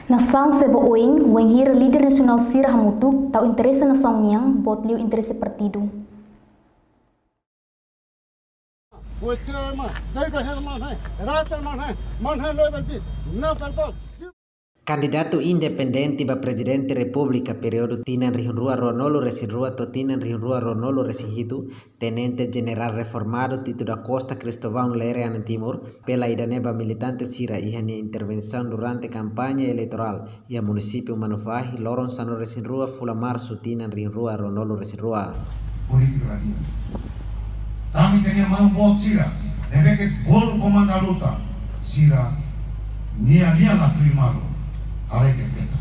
Nação sebo oing, wenhir líder nacional Sira Hamutuk, tau interesse nação niang, bot liu interesse partido. Candidato independente ba Presidente República período Tinan Rihunrua Ronolo Resinrua to Tinan Rihunrua Ronolo Resinhidu, Tenente General Reformado Tito da Costa Cristóvão Lerean Timur, pela idaneba militante Sira ihani intervenção durante campanha eleitoral e a município Manufahi, Loron Sano Resinrua Fula Março Tinan Rihunrua Ronolo Resinrua. Político lagi. Kami tenia mau buat Sira, deve que bolo comanda luta, Sira, nia la primaro. Aleketeta.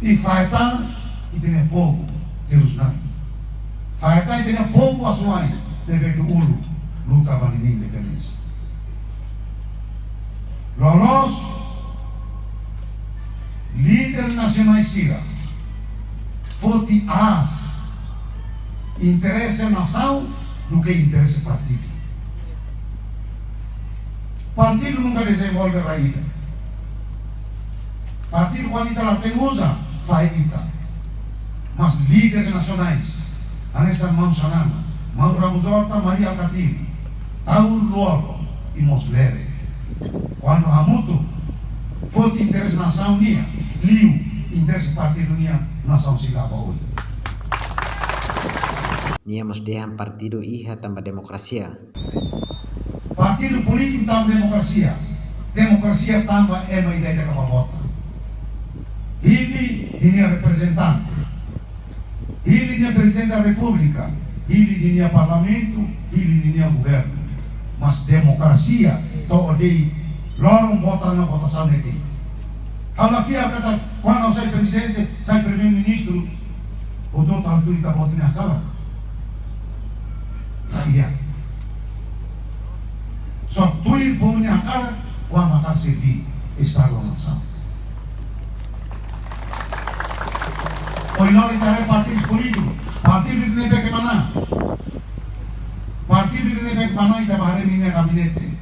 E faetan itene pouco terus nai. Faetan itene pouco asuai deve que ulu luta bani independência. Lolos líder nacional Sira foti as interesse nação do que interesse partido. Partido nunca desenvolve a ida. Partido wanita lá tem usa faida, mas líderes nacionais, anessa mão sanama, mão rabuzorta Maria Alcatiri, tahu luar e moslere. Quando hamutu, foto interesse nação nia, liu interesse partido nia nação sigaba hoje. Niamos dehan partido iha tambah demokrasia. Partido político tambah demokrasia, demokrasia tambah ema ideia de kapabota. Ele representante, ele presidente da república, ele parlamento, ele governo. Mas democracia, todo de lorong vota na votação dele. Kalau fia kata, quando saya presidente, saya primeiro-ministro, o doutor Arthur está votando na cara. Iya. Só tudo por minha cara, quando akan servir estar na nação. Minoritas partidos políticos, partido de nebek mana, partido de nebek mana kita bahari ini gabinete,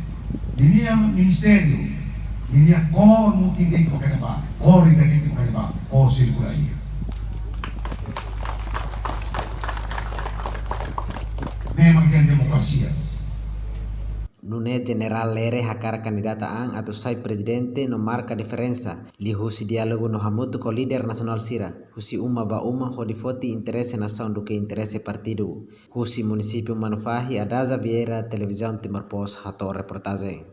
ini ministério, ini kor mungkin di kau kena bah, kor ini di kau kena bah, kor sirkulasi. Memang dia demokrasi. Nune General Lere hakar kandidata ang atau sai presidente no marca diferença. Li husi diálogo no hamutu ko líder nacional Sira. Husi uma ba uma ho di foti interesse nação do que interesse partido. Husi município Manufahi Adaza Vieira televisão Timor Post hato reportagem.